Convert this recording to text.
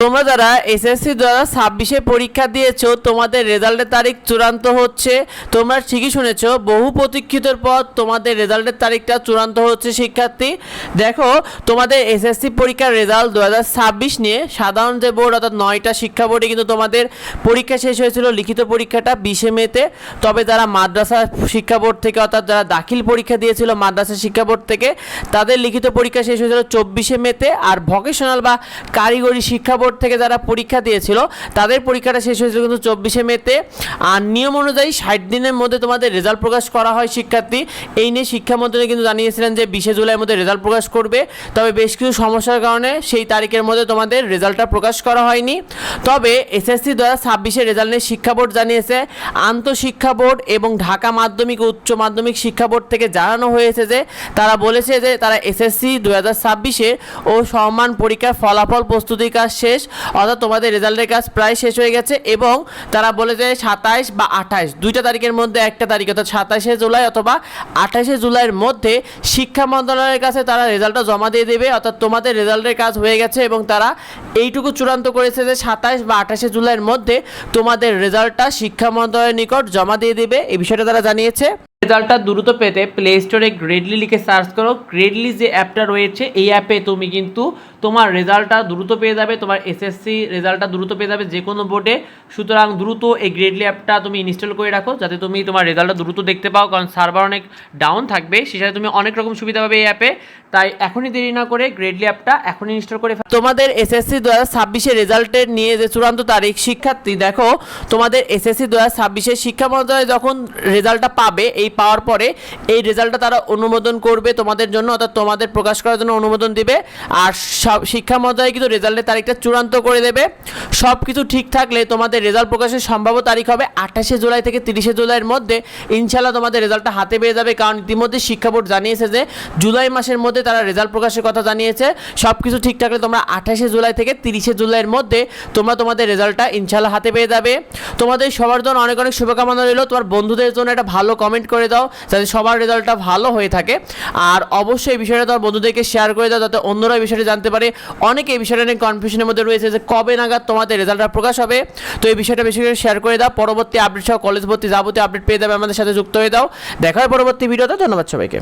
তোমরা যারা এসএসসি 2026 পরীক্ষা দিয়েছো তোমাদের রেজাল্টের তারিখ চূড়ান্ত হচ্ছে। তোমরা ঠিকই শুনেছো, বহু প্রতীক্ষিতের পর তোমাদের রেজাল্টের তারিখটা চূড়ান্ত হচ্ছে। শিক্ষার্থী দেখো, তোমাদের এসএসসি পরীক্ষার রেজাল্ট 2026 নিয়ে সাধারণ যে বোর্ড অর্থাৎ 9টা শিক্ষা বোর্ডে কিন্তু তোমাদের পরীক্ষা শেষ হয়েছিল, লিখিত পরীক্ষাটা 20 মেতে। তবে যারা মাদ্রাসা শিক্ষা বোর্ড থেকে অর্থাৎ যারা দাখিল পরীক্ষা দিয়েছিল মাদ্রাসা শিক্ষা বোর্ড থেকে, তাদের লিখিত পরীক্ষা শেষ হয়েছিল 24 মেতে। আর ভোকেশনাল বা কারিগরি শিক্ষা বোর্ড থেকে যারা পরীক্ষা দিয়েছিল তাদের পরীক্ষাটা শেষ হয়েছিল কিন্তু 24 মেতে। আর নিয়ম অনুযায়ী 60 দিনের মধ্যে তোমাদের রেজাল্ট প্রকাশ করা হয়। শিক্ষার্থী এই নিয়ে শিক্ষামন্ত্রী কিন্তু জানিয়েছিলেন যে 20 জুলাইয়ের মধ্যে রেজাল্ট প্রকাশ করবে। তবে বেশ কিছু সমস্যার কারণে সেই তারিখের মধ্যে তোমাদের রেজাল্টটা প্রকাশ করা হয়নি। তবে এসএসসি 2026 রেজাল্ট নিয়ে শিক্ষা বোর্ড জানিয়েছে, আন্তঃশিক্ষা বোর্ড এবং ঢাকা মাধ্যমিক ও উচ্চ মাধ্যমিক শিক্ষা বোর্ড থেকে জানানো হয়েছে যে তারা বলেছে যে তারা এসএসসি 2026 ও সমান পরীক্ষার ফলাফল প্রস্তুতির কাজ শেষ, অর্থাৎ তোমাদের রেজাল্টের কাজ প্রায় শেষ হয়ে গেছে। এবং তারা বলেছে 27 বা 28 দুইটা তারিখের মধ্যে একটা তারিখ অর্থাৎ 27শে জুলাই অথবা 28শে জুলাইয়ের মধ্যে শিক্ষা মন্ত্রণালয়ের কাছে তারা রেজাল্টটা জমা দিয়ে দেবে। অর্থাৎ তোমাদের রেজাল্টের কাজ হয়ে গেছে এবং তারা এইটুকু চূড়ান্ত করেছে যে 27 বা 28শে জুলাইয়ের মধ্যে তোমাদের রেজাল্টটা শিক্ষা মন্ত্রণালয়ের নিকট জমা দিয়ে দেবে। এই বিষয়টা তারা জানিয়েছে। রেজাল্টটা দ্রুত পেতে প্লে স্টোরে গ্রেডলি লিখে সার্চ করো। গ্রেডলি যে অ্যাপটা রয়েছে এই অ্যাপে তুমি কিন্তু তোমার রেজাল্টটা দ্রুত পেয়ে যাবে, তোমার এসএসসি রেজাল্টটা দ্রুত পেয়ে যাবে যে কোনো বোর্ডে। সুতরাং দ্রুত এই গ্রেডলি অ্যাপটা তুমি ইনস্টল করে রাখো যাতে তুমি তোমার রেজাল্টটা দ্রুত দেখতে পাও, কারণ সার্ভার অনেক ডাউন থাকবে, সেটাতে তুমি অনেক রকম সুবিধা পাবে এই অ্যাপে। তাই এখনই দেরি না করে গ্রেডলি অ্যাপটা এখনই ইনস্টল করে তোমাদের এসএসসি 2026 রেজাল্টের নিয়ে যে চূড়ান্ত তারিখ। শিক্ষার্থী দেখো, তোমাদের এসএসসি 2026 শিক্ষা মন্ত্রণালয় যখন রেজাল্টটা পাবে, এই পাওয়ার পরে এই রেজাল্টটা তারা অনুমোদন করবে তোমাদের জন্য, অর্থাৎ তোমাদের প্রকাশ করার জন্য অনুমোদন দিবে। আর শিক্ষা মন্ত্রণালয় কিন্তু রেজাল্টের তারিখটা চূড়ান্ত করে দেবে। সব কিছু ঠিক থাকলে তোমাদের রেজাল্ট প্রকাশের সম্ভাব্য তারিখ হবে 28শে জুলাই থেকে 30শে জুলাইয়ের মধ্যে। ইনশাল্লাহ তোমাদের রেজাল্টটা হাতে পেয়ে যাবে, কারণ ইতিমধ্যে শিক্ষা বোর্ড জানিয়েছে যে জুলাই মাসের মধ্যে তারা রেজাল্ট প্রকাশের কথা জানিয়েছে। সব কিছু ঠিক থাকলে তোমরা 28শে জুলাই থেকে 30শে জুলাইয়ের মধ্যে তোমরা তোমাদের রেজাল্টটা ইনশাল্লাহ হাতে পেয়ে যাবে। তোমাদের সবার জন্য অনেক অনেক শুভকামনা রইল। তোমার বন্ধুদের জন্য একটা ভালো কমেন্ট করে দাও যাতে সবার রেজাল্টটা ভালো হয়ে থাকে। আর অবশ্যই এই বিষয়টা তোমার বন্ধুদেরকে শেয়ার করে দাও যাতে অন্যরা এই বিষয়টা জানতে পারে। অনেকে এই বিষয়টা নিয়ে কনফিউশনের মধ্যে রয়েছে যে কবে নাগাদ তোমাদের রেজাল্টটা প্রকাশ হবে। তো এই বিষয়টা বেশি করে শেয়ার করে দাও। পরবর্তী আপডেট সহ কলেজ ভর্তি যাবতীয় আপডেট পেয়ে যাবে, আমাদের সাথে যুক্ত হয়ে দাও। দেখা হয় পরবর্তী ভিডিওতে। ধন্যবাদ সবাইকে।